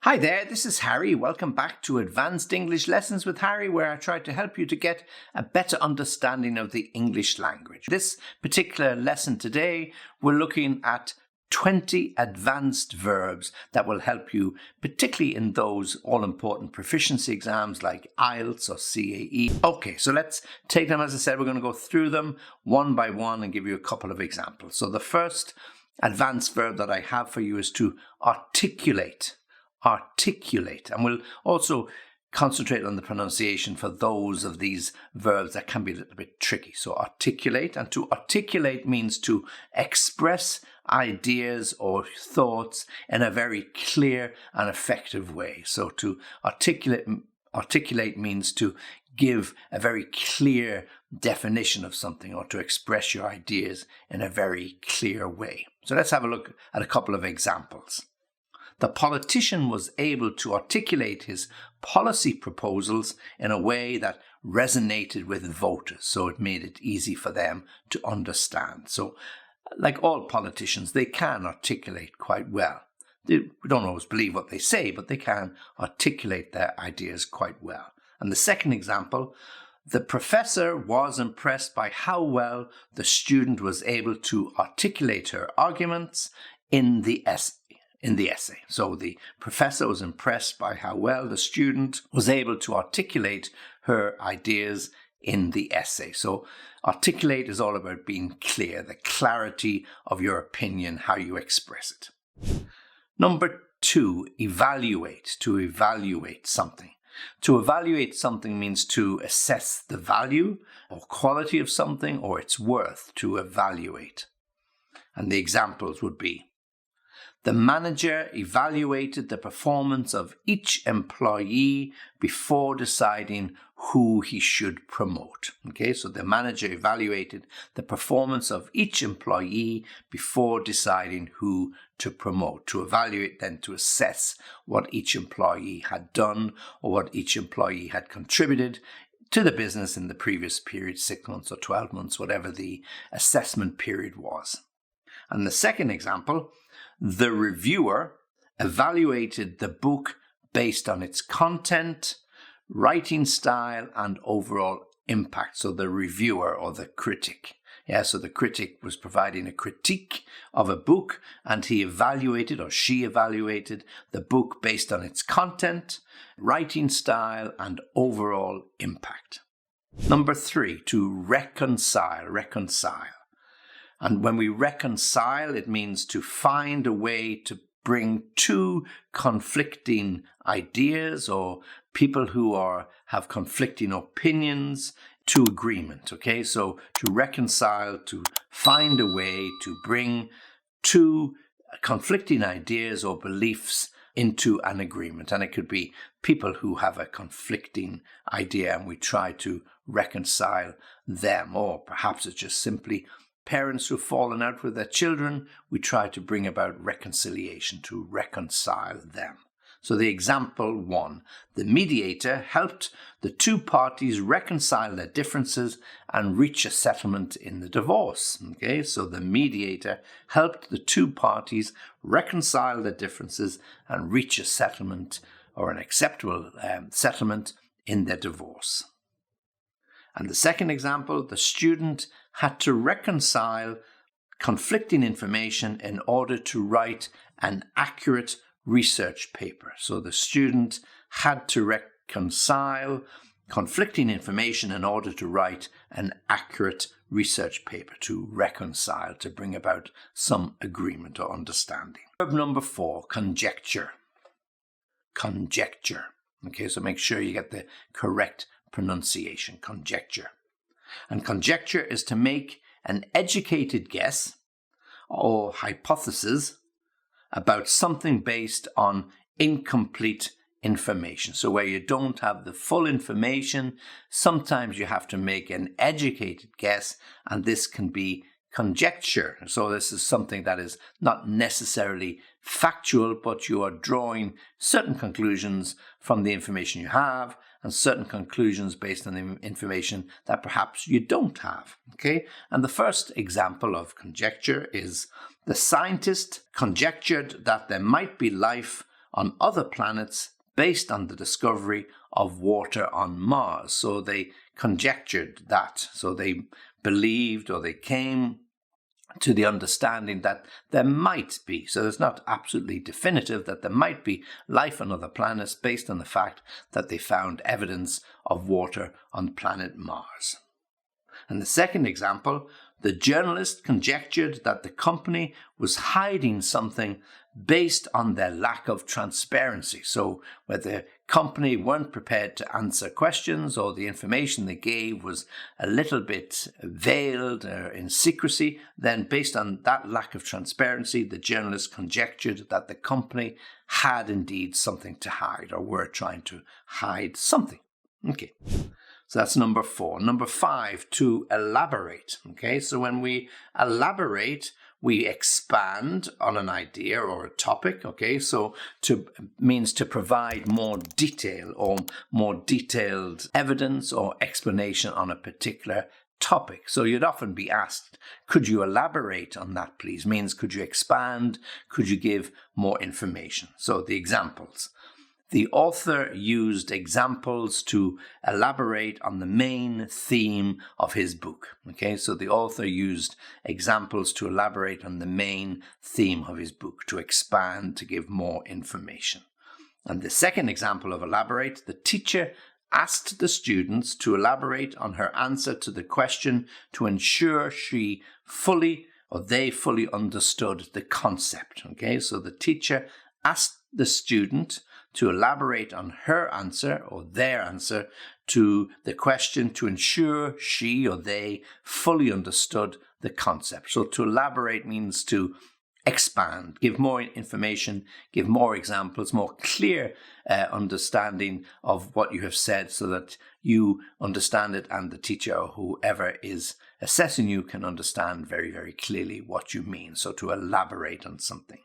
Hi there, this is Harry. Welcome back to Advanced English Lessons with Harry, where I try to help you to get a better understanding of the English language. This particular lesson today, we're looking at 20 advanced verbs that will help you, particularly in those all-important proficiency exams like IELTS or CAE. Okay, so let's take them. As I said, we're going to go through them one by one and give you a couple of examples. So the first advanced verb that I have for you is to articulate. Articulate, and we'll also concentrate on the pronunciation for those of these verbs that can be a little bit tricky. So articulate, and to articulate means to express ideas or thoughts in a very clear and effective way. So to articulate means to give a very clear definition of something or to express your ideas in a very clear way. So let's have a look at a couple of examples. The politician was able to articulate his policy proposals in a way that resonated with voters, so it made it easy for them to understand. So, like all politicians, they can articulate quite well. We don't always believe what they say, but they can articulate their ideas quite well. And the second example, the professor was impressed by how well the student was able to articulate her arguments in the essay. So the professor was impressed by how well the student was able to articulate her ideas in the essay. So articulate is all about being clear, the clarity of your opinion, how you express it. Number 2, evaluate, to evaluate something. To evaluate something means to assess the value or quality of something or its worth, to evaluate. And the examples would be: the manager evaluated the performance of each employee before deciding who he should promote. Okay, so the manager evaluated the performance of each employee before deciding who to promote. To evaluate, then to assess what each employee had done or what each employee had contributed to the business in the previous period, 6 months or 12 months, whatever the assessment period was. And the second example, the reviewer evaluated the book based on its content, writing style, and overall impact. So the reviewer or the critic. So the critic was providing a critique of a book and he evaluated or she evaluated the book based on its content, writing style, and overall impact. Number 3, to reconcile. And when we reconcile, it means to find a way to bring two conflicting ideas or people who have conflicting opinions to agreement. Okay, so to reconcile, to find a way to bring two conflicting ideas or beliefs into an agreement. And it could be people who have a conflicting idea and we try to reconcile them, or perhaps it's just simply parents who've fallen out with their children, we try to bring about reconciliation, to reconcile them. So the example 1, the mediator helped the two parties reconcile their differences and reach a settlement in the divorce. Okay, so the mediator helped the two parties reconcile their differences and reach a settlement or an acceptable settlement in their divorce. And the second example, the student had to reconcile conflicting information in order to write an accurate research paper. So the student had to reconcile conflicting information in order to write an accurate research paper, to reconcile, to bring about some agreement or understanding. Verb number 4, conjecture. Conjecture. Okay, so make sure you get the correct pronunciation, conjecture. And conjecture is to make an educated guess or hypothesis about something based on incomplete information. So where you don't have the full information, sometimes you have to make an educated guess, and this can be conjecture. So this is something that is not necessarily factual, but you are drawing certain conclusions from the information you have and certain conclusions based on the information that perhaps you don't have. Okay? And the first example of conjecture is: the scientist conjectured that there might be life on other planets based on the discovery of water on Mars. So they conjectured that. So they believed, or they came to the understanding that there might be, so it's not absolutely definitive, that there might be life on other planets based on the fact that they found evidence of water on planet Mars. And the second example, the journalist conjectured that the company was hiding something based on their lack of transparency. So where the company weren't prepared to answer questions, or the information they gave was a little bit veiled or in secrecy, then based on that lack of transparency, the journalist conjectured that the company had indeed something to hide, or were trying to hide something. Okay. So that's number 4. Number 5, to elaborate. Okay, so when we elaborate, we expand on an idea or a topic. Okay, so means to provide more detail or more detailed evidence or explanation on a particular topic. So you'd often be asked, could you elaborate on that, please? Means could you expand? Could you give more information? So the examples. The author used examples to elaborate on the main theme of his book. Okay, so the author used examples to elaborate on the main theme of his book, to expand, to give more information. And the second example of elaborate, the teacher asked the students to elaborate on her answer to the question to ensure they fully understood the concept. Okay, so the teacher asked the student to elaborate on her answer or their answer to the question to ensure she or they fully understood the concept. So to elaborate means to expand, give more information, give more examples, more clear understanding of what you have said, so that you understand it and the teacher or whoever is assessing you can understand very, very clearly what you mean. So to elaborate on something.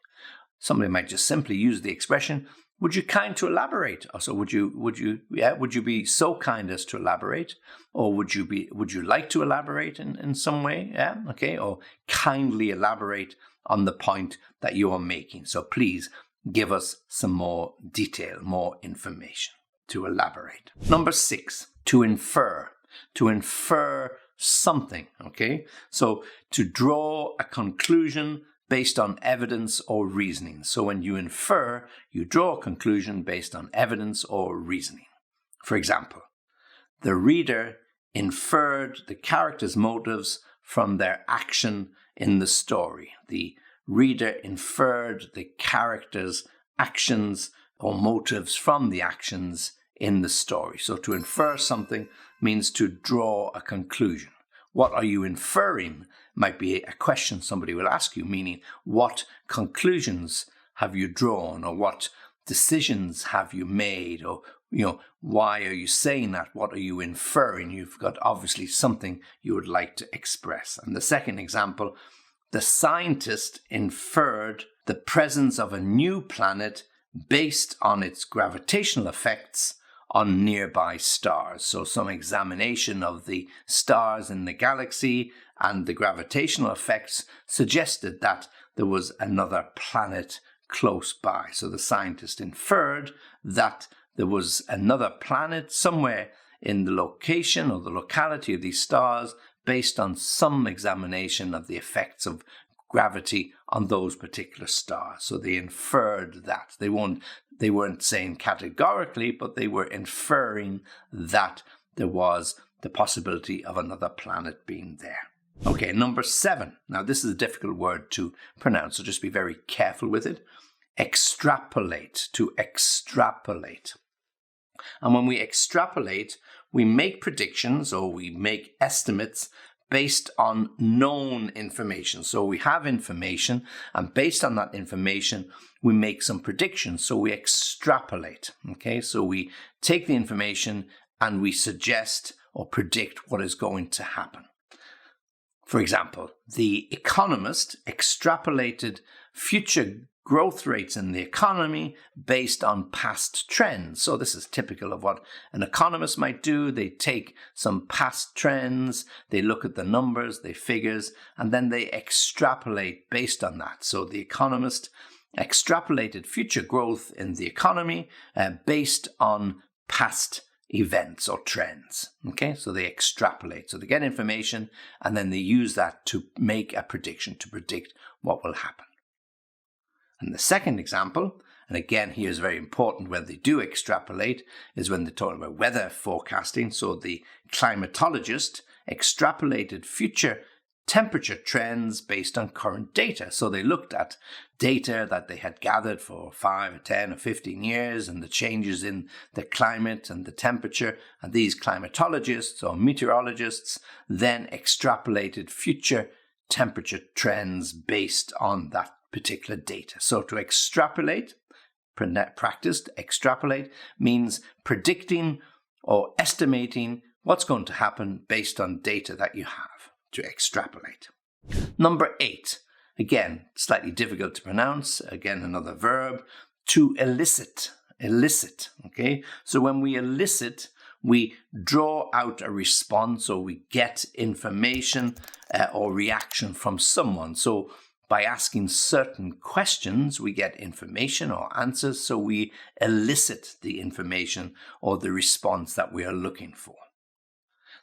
Somebody might just simply use the expression, would you kind to elaborate? Or so would you be so kind as to elaborate? Or would you like to elaborate in some way? Yeah, okay. Or kindly elaborate on the point that you are making. So please give us some more detail, more information. To elaborate. Number 6, to infer. To infer something, okay? So to draw a conclusion based on evidence or reasoning. So when you infer, you draw a conclusion based on evidence or reasoning. For example, the reader inferred the characters' motives from their action in the story. The reader inferred the characters' actions or motives from the actions in the story. So to infer something means to draw a conclusion. What are you inferring might be a question somebody will ask you, meaning what conclusions have you drawn, or what decisions have you made, or why are you saying that? What are you inferring? You've got obviously something you would like to express. And the second example, the scientist inferred the presence of a new planet based on its gravitational effects on nearby stars. So some examination of the stars in the galaxy and the gravitational effects suggested that there was another planet close by. So the scientist inferred that there was another planet somewhere in the location or the locality of these stars based on some examination of the effects of gravity on those particular stars. So they inferred that. They weren't saying categorically, but they were inferring that there was the possibility of another planet being there. Okay, number 7. Now this is a difficult word to pronounce, so just be very careful with it. Extrapolate, to extrapolate. And when we extrapolate, we make predictions or we make estimates based on known information. So we have information, and based on that information, we make some predictions. So we extrapolate. Okay, so we take the information and we suggest or predict what is going to happen. For example, The Economist extrapolated future growth rates in the economy based on past trends. So this is typical of what an economist might do. They take some past trends, they look at the numbers, the figures, and then they extrapolate based on that. So the economist extrapolated future growth in the economy based on past events or trends. Okay, so they extrapolate. So they get information and then they use that to make a prediction, to predict what will happen. And the second example, and again here is very important when they do extrapolate, is when they're talking about weather forecasting. So the climatologist extrapolated future temperature trends based on current data. So they looked at data that they had gathered for 5 or 10 or 15 years and the changes in the climate and the temperature. And these climatologists or meteorologists then extrapolated future temperature trends based on that particular data. So to extrapolate, extrapolate means predicting or estimating what's going to happen based on data that you have. To extrapolate. Number 8, again, slightly difficult to pronounce. Again, another verb, to elicit. Elicit, okay? So when we elicit, we draw out a response or we get information or reaction from someone. So by asking certain questions, we get information or answers. So we elicit the information or the response that we are looking for.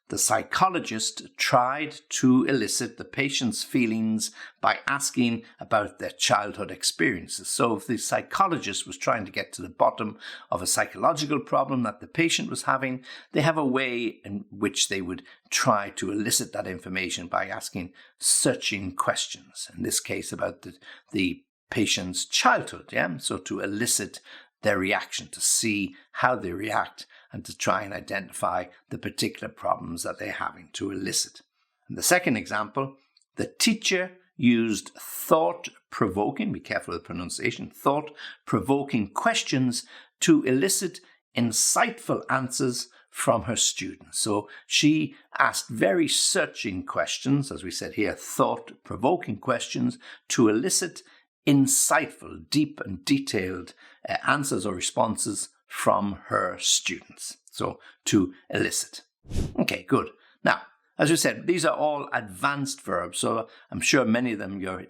The psychologist tried to elicit the patient's feelings by asking about their childhood experiences. So if the psychologist was trying to get to the bottom of a psychological problem that the patient was having, they have a way in which they would try to elicit that information by asking searching questions, in this case about the patient's childhood. So to elicit their reaction, to see how they react and to try and identify the particular problems that they're having, to elicit. And the second example, the teacher used thought-provoking, be careful with the pronunciation, thought-provoking questions to elicit insightful answers from her students. So she asked very searching questions, as we said here, thought-provoking questions to elicit insightful, deep and detailed answers or responses from her students. So to elicit. Okay, good. Now, as we said, these are all advanced verbs. So I'm sure many of them you're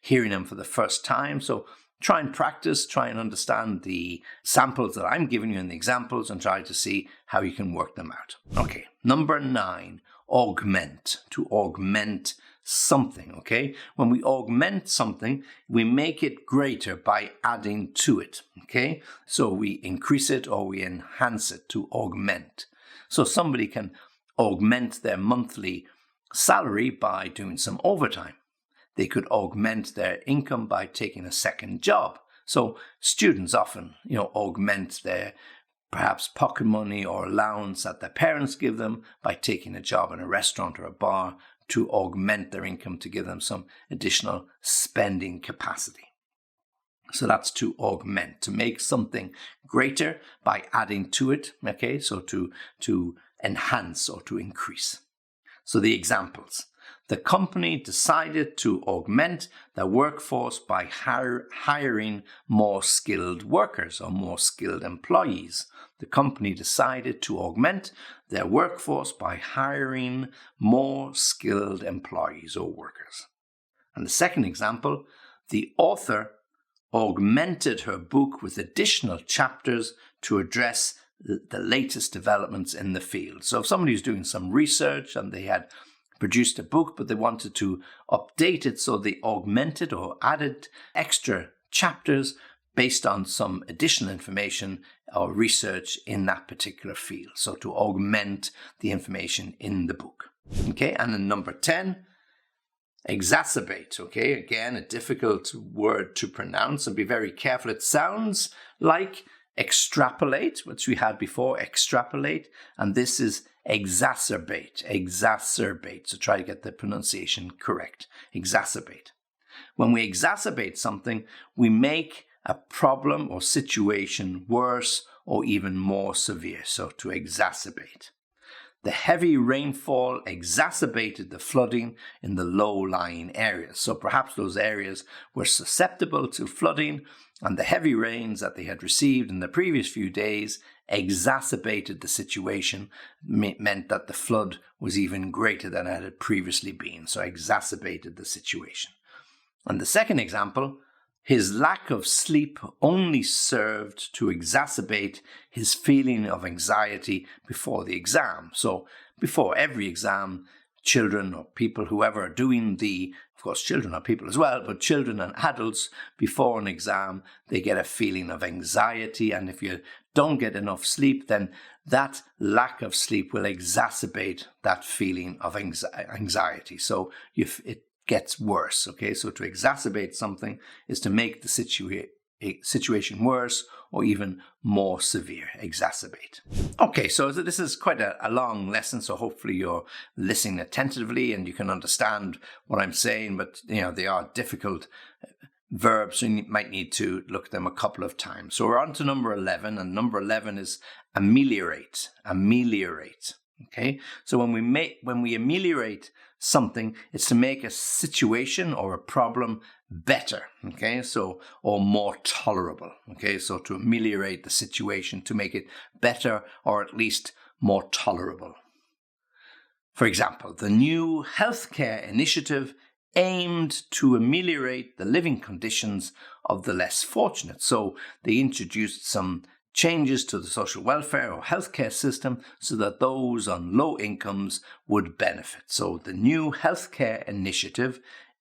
hearing them for the first time. So try and practice, try and understand the samples that I'm giving you in the examples and try to see how you can work them out. Okay, number 9, augment. To augment something, okay? When we augment something, we make it greater by adding to it, okay? So we increase it or we enhance it, to augment. So somebody can augment their monthly salary by doing some overtime. They could augment their income by taking a second job. So students often, augment their perhaps pocket money or allowance that their parents give them by taking a job in a restaurant or a bar to augment their income, to give them some additional spending capacity. So that's to augment, to make something greater by adding to it, okay? So to enhance or to increase. So the examples. The company decided to augment their workforce by hiring more skilled workers or more skilled employees. The company decided to augment their workforce by hiring more skilled employees or workers. And the second example, the author augmented her book with additional chapters to address the latest developments in the field. So if somebody was doing some research and they had produced a book, but they wanted to update it, so they augmented or added extra chapters based on some additional information or research in that particular field. So to augment the information in the book. Okay, and then number 10, exacerbate. Okay, again, a difficult word to pronounce, and be very careful. It sounds like extrapolate, which we had before, extrapolate, and this is exacerbate, exacerbate. So try to get the pronunciation correct. Exacerbate. When we exacerbate something, we make a problem or situation worse or even more severe. So to exacerbate. The heavy rainfall exacerbated the flooding in the low-lying areas. So perhaps those areas were susceptible to flooding, and the heavy rains that they had received in the previous few days exacerbated the situation, meant that the flood was even greater than it had previously been. So exacerbated the situation. And the second example, His lack of sleep only served to exacerbate his feeling of anxiety before the exam. So before every exam, children or people, whoever are doing of course children are people as well, but children and adults, before an exam, they get a feeling of anxiety. And if you don't get enough sleep, then that lack of sleep will exacerbate that feeling of anxiety. So it gets worse, okay? So to exacerbate something is to make the situation worse or even more severe. Exacerbate. Okay, so this is quite a long lesson, so hopefully you're listening attentively and you can understand what I'm saying, but they are difficult verbs, so you might need to look at them a couple of times. So we're on to number 11, and number 11 is ameliorate. Ameliorate. Okay, so when we ameliorate something, it's to make a situation or a problem better, okay, so or more tolerable, okay, so to ameliorate the situation, to make it better or at least more tolerable. For example, the new healthcare initiative aimed to ameliorate the living conditions of the less fortunate. So they introduced some changes to the social welfare or healthcare system so that those on low incomes would benefit. So the new healthcare initiative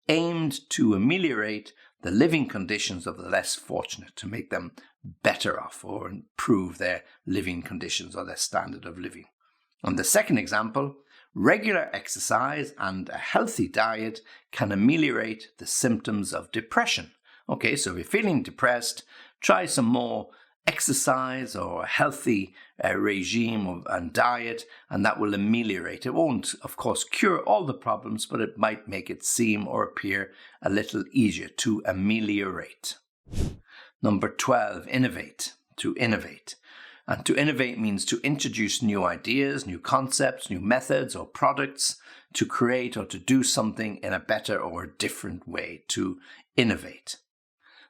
aimed to ameliorate the living conditions of the less fortunate, to make them better off or improve their living conditions or their standard of living. And the second example, regular exercise and a healthy diet can ameliorate the symptoms of depression. Okay, so if you're feeling depressed, try some more exercise or a healthy regime and diet, and that will ameliorate. It won't, of course, cure all the problems, but it might make it seem or appear a little easier. To ameliorate. Number 12, innovate. To innovate. And to innovate means to introduce new ideas, new concepts, new methods or products, to create or to do something in a better or a different way. To innovate.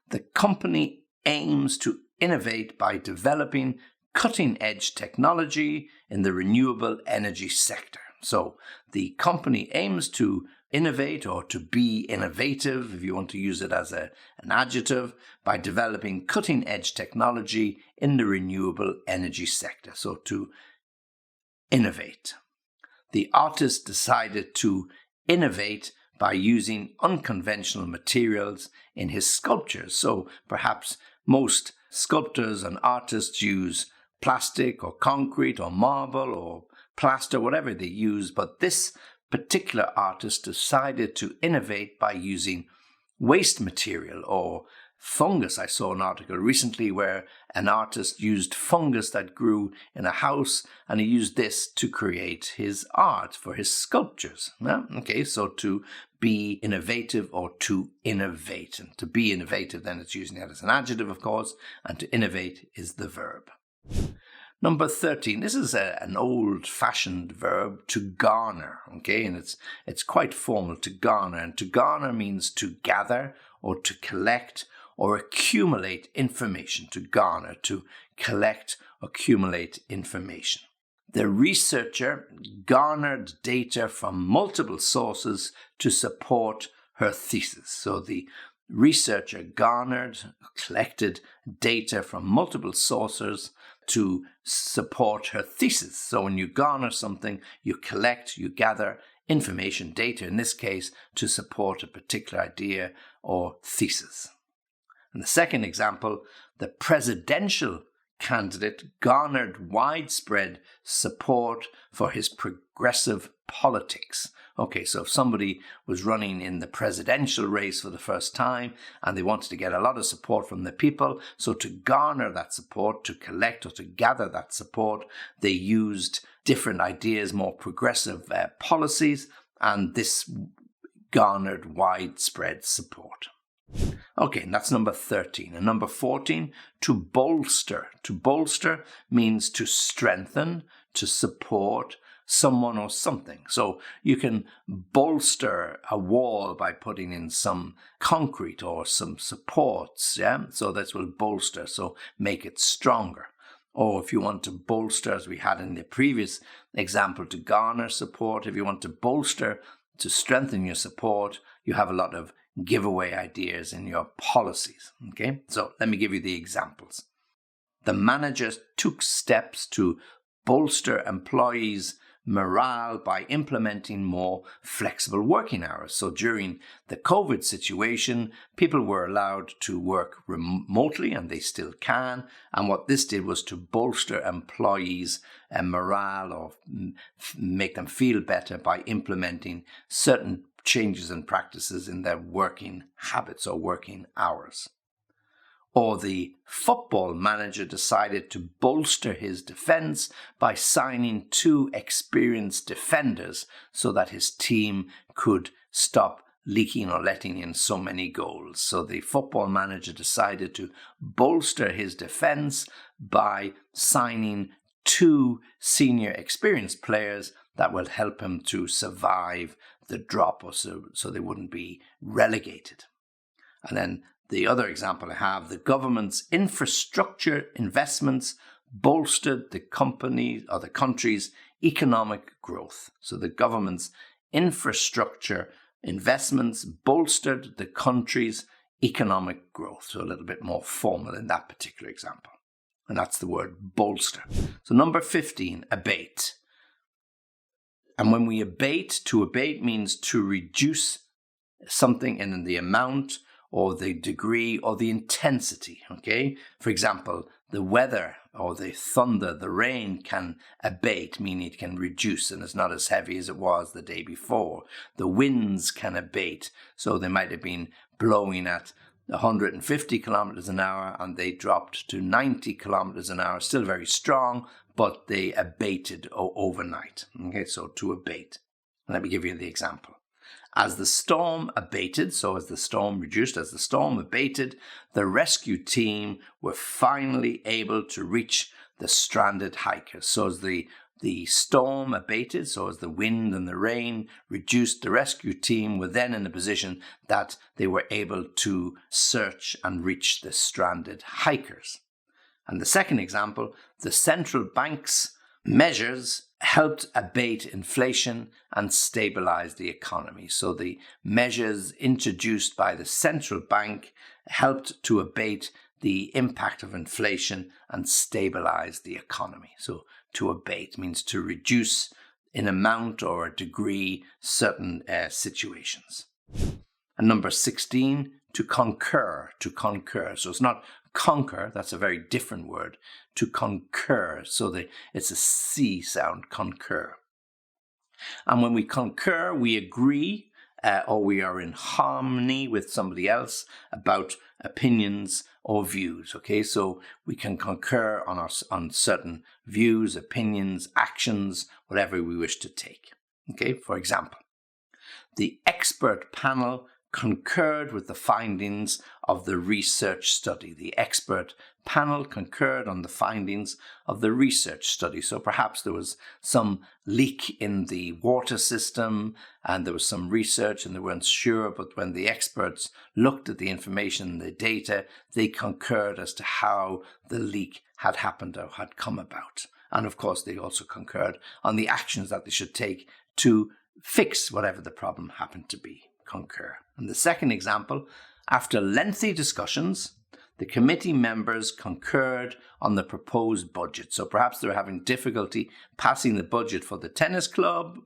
The company aims to innovate by developing cutting-edge technology in the renewable energy sector. So the company aims to innovate or to be innovative, if you want to use it as an adjective, by developing cutting-edge technology in the renewable energy sector. So to innovate. The artist decided to innovate by using unconventional materials in his sculptures. So perhaps most sculptors and artists use plastic or concrete or marble or plaster, whatever they use, but this particular artist decided to innovate by using waste material or fungus. I saw an article recently where an artist used fungus that grew in a house, and he used this to create his art for his sculptures. Okay, so to be innovative or to innovate. And to be innovative, then it's using that as an adjective, of course, and to innovate is the verb. Number 13, this is an old-fashioned verb, to garner, okay, and it's quite formal, to garner. And to garner means to gather or to collect or accumulate information. To garner, to collect, accumulate information. The researcher garnered data from multiple sources to support her thesis. So the researcher collected data from multiple sources to support her thesis. So when you garner something, you collect, you gather information, data in this case, to support a particular idea or thesis. And the second example, the presidential candidate garnered widespread support for his progressive politics. Okay, so if somebody was running in the presidential race for the first time and they wanted to get a lot of support from the people, so to garner that support, to collect or to gather that support, they used different ideas, more progressive policies, and this garnered widespread support. Okay, and that's number 13. And number 14, to bolster. To bolster means to strengthen, to support someone or something. So you can bolster a wall by putting in some concrete or some supports, yeah? So that will bolster, so make it stronger. Or if you want to bolster, as we had in the previous example, to garner support, if you want to bolster, to strengthen your support, you have a lot of give away ideas in your policies. Okay, so let me give you the examples. The manager took steps to bolster employees' morale by implementing more flexible working hours. So during the COVID situation, people were allowed to work remotely, and they still can. And what this did was to bolster employees' morale, or make them feel better by implementing certain changes and practices in their working habits or working hours. Or the football manager decided to bolster his defense by signing 2 experienced defenders so that his team could stop leaking or letting in so many goals. So the football manager decided to bolster his defense by signing 2 senior experienced players that will help him to survive the drop, or so they wouldn't be relegated. And then the other example I have, the government's infrastructure investments bolstered the company or the country's economic growth. So the government's infrastructure investments bolstered the country's economic growth. So a little bit more formal in that particular example. And that's the word bolster. So number 15, abate. And when we abate, to abate means to reduce something in the amount or the degree or the intensity, okay? For example, the weather or the thunder, the rain can abate, meaning it can reduce and it's not as heavy as it was the day before. The winds can abate, so they might have been blowing at 150 kilometers an hour and they dropped to 90 kilometers an hour, still very strong, but they abated overnight, okay? So to abate. Let me give you the example. As the storm abated, so as the storm reduced, as the storm abated, the rescue team were finally able to reach the stranded hikers. So as the storm abated, so as the wind and the rain reduced, the rescue team were then in a position that they were able to search and reach the stranded hikers. And the second example, the central bank's measures helped abate inflation and stabilize the economy. So the measures introduced by the central bank helped to abate the impact of inflation and stabilize the economy. So to abate means to reduce in amount or a degree certain situations. And number 16, to concur, to concur. So it's not conquer, that's a very different word, to concur. So it's a C sound, concur. And when we concur, we agree or we are in harmony with somebody else about opinions or views. Okay, so we can concur on certain views, opinions, actions, whatever we wish to take. Okay, for example, the expert panel concurred with the findings of the research study. The expert panel concurred on the findings of the research study. So perhaps there was some leak in the water system and there was some research and they weren't sure, but when the experts looked at the information and the data, they concurred as to how the leak had happened or had come about. And of course, they also concurred on the actions that they should take to fix whatever the problem happened to be. Concur. And the second example, after lengthy discussions, the committee members concurred on the proposed budget. So perhaps they were having difficulty passing the budget for the tennis club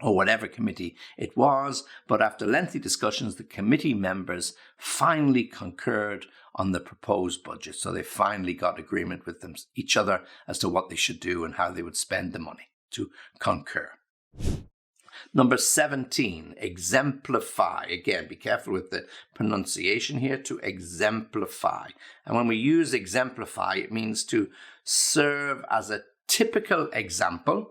or whatever committee it was, but after lengthy discussions, the committee members finally concurred on the proposed budget. So they finally got agreement with each other as to what they should do and how they would spend the money. To concur. Number 17, exemplify. Again, be careful with the pronunciation here, to exemplify. And when we use exemplify, it means to serve as a typical example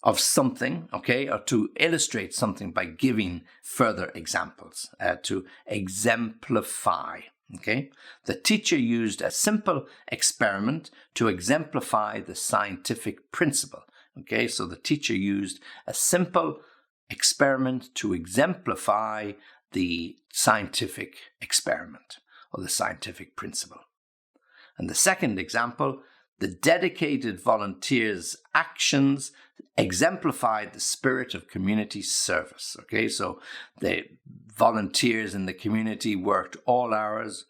of something, okay, or to illustrate something by giving further examples, to exemplify. Okay, the teacher used a simple experiment to exemplify the scientific principle. Okay, so the teacher used a simple experiment to exemplify the scientific experiment or the scientific principle. And the second example, the dedicated volunteers' actions exemplified the spirit of community service. Okay, so the volunteers in the community worked all hours,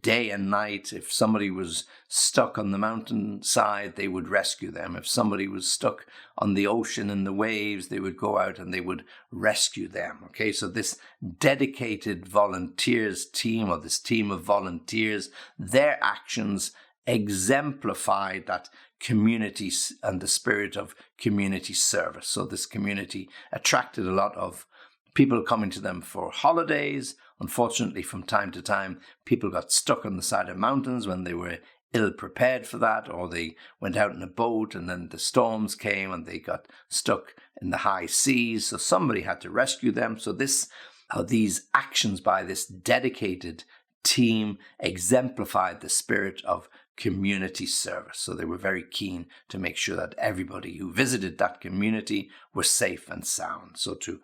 day and night. If somebody was stuck on the mountainside, they would rescue them. If somebody was stuck on the ocean in the waves, they would go out and they would rescue them. Okay, so this dedicated volunteers team, or this team of volunteers, their actions exemplified that community and the spirit of community service. So this community attracted a lot of people coming to them for holidays. Unfortunately, from time to time, people got stuck on the side of mountains when they were ill prepared for that, or they went out in a boat and then the storms came and they got stuck in the high seas. So somebody had to rescue them. So these actions by this dedicated team exemplified the spirit of community service. So they were very keen to make sure that everybody who visited that community were safe and sound. So to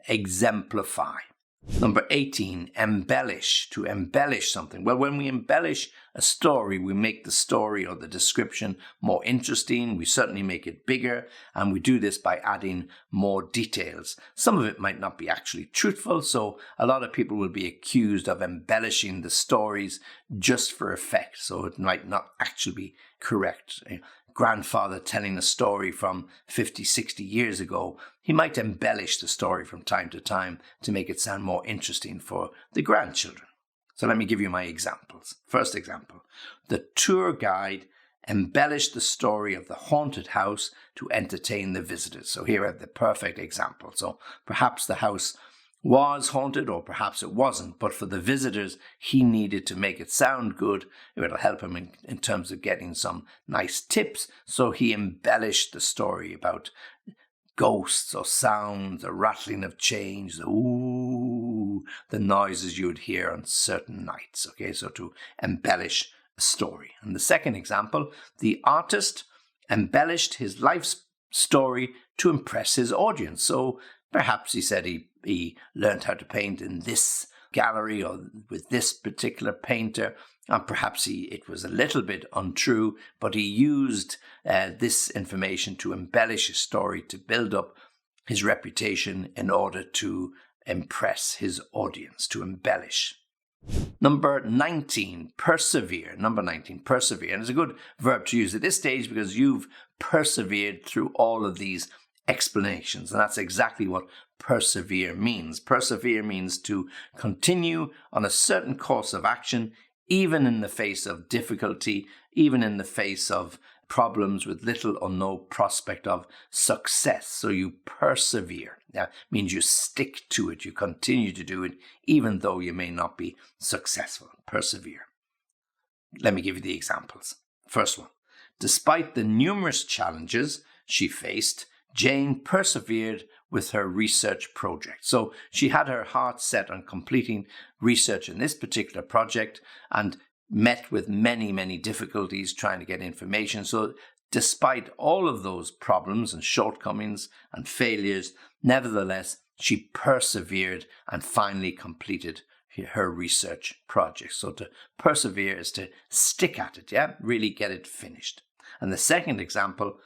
exemplify. Number 18, embellish, to embellish something. Well, when we embellish a story, we make the story or the description more interesting. We certainly make it bigger, and we do this by adding more details. Some of it might not be actually truthful, so a lot of people will be accused of embellishing the stories just for effect, so it might not actually be correct. Grandfather telling a story from 50, 60 years ago, he might embellish the story from time to time to make it sound more interesting for the grandchildren. So let me give you my examples. First example, the tour guide embellished the story of the haunted house to entertain the visitors. So here I have the perfect example. So perhaps the house was haunted, or perhaps it wasn't, but for the visitors, he needed to make it sound good. It'll help him in terms of getting some nice tips. So he embellished the story about ghosts or sounds, or rattling of chains, the noises you would hear on certain nights. Okay, so to embellish a story. And the second example, the artist embellished his life story to impress his audience. So perhaps he said he learned how to paint in this gallery or with this particular painter, and perhaps it was a little bit untrue, but he used this information to embellish his story, to build up his reputation in order to impress his audience, to embellish. Number 19, persevere. Number 19, persevere. And it's a good verb to use at this stage because you've persevered through all of these explanations, and that's exactly what persevere means. Persevere means to continue on a certain course of action, even in the face of difficulty, even in the face of problems with little or no prospect of success. So you persevere. That means you stick to it, you continue to do it, even though you may not be successful. Persevere. Let me give you the examples. First one, despite the numerous challenges she faced, Jane persevered with her research project. So she had her heart set on completing research in this particular project and met with many, many difficulties trying to get information. So despite all of those problems and shortcomings and failures, nevertheless, she persevered and finally completed her research project. So to persevere is to stick at it, really get it finished. And the second example,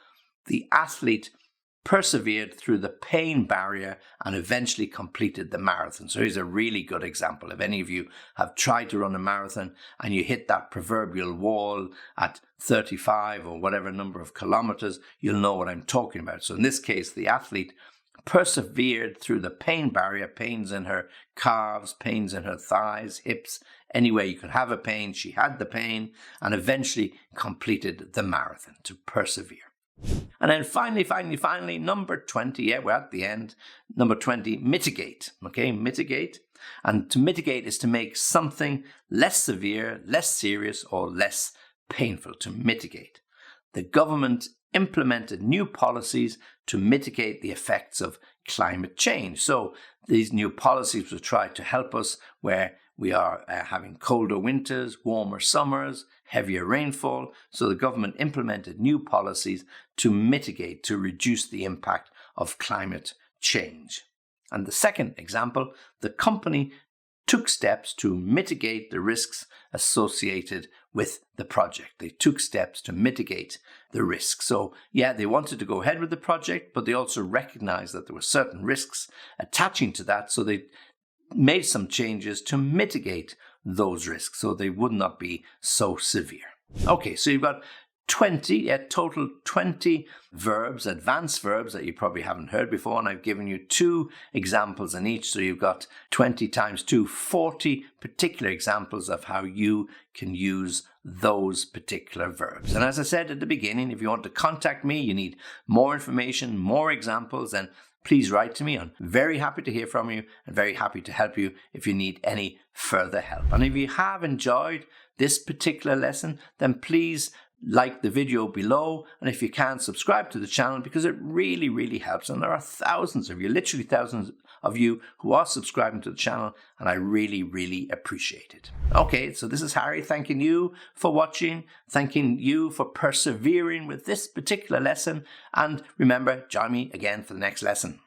the athlete persevered through the pain barrier and eventually completed the marathon. So here's a really good example. If any of you have tried to run a marathon and you hit that proverbial wall at 35 or whatever number of kilometers, you'll know what I'm talking about. So in this case, the athlete persevered through the pain barrier, pains in her calves, pains in her thighs, hips, anywhere you could have a pain. She had the pain and eventually completed the marathon, to persevere. And then finally, number 20, we're at the end. Number 20, mitigate. Okay, mitigate. And to mitigate is to make something less severe, less serious, or less painful. To mitigate. The government implemented new policies to mitigate the effects of climate change. So these new policies will try to help us where we are having colder winters, warmer summers, heavier rainfall. So the government implemented new policies to mitigate, to reduce the impact of climate change. And the second example, the company took steps to mitigate the risks associated with the project. They took steps to mitigate the risk. So yeah, they wanted to go ahead with the project, but they also recognized that there were certain risks attaching to that. So they made some changes to mitigate those risks so they would not be so severe. Okay, so you've got total 20 verbs, advanced verbs that you probably haven't heard before, and I've given you 2 examples in each, so you've got 20 times 2, 40 particular examples of how you can use those particular verbs. And as I said at the beginning, if you want to contact me, you need more information, more examples, then please write to me. I'm very happy to hear from you and very happy to help you if you need any further help. And if you have enjoyed this particular lesson, then please like the video below, and if you can, subscribe to the channel, because it really, really helps. And there are thousands of you, literally thousands of you, who are subscribing to the channel, and I really, really appreciate it. Okay, so this is Harry thanking you for watching, thanking you for persevering with this particular lesson, and remember, join me again for the next lesson.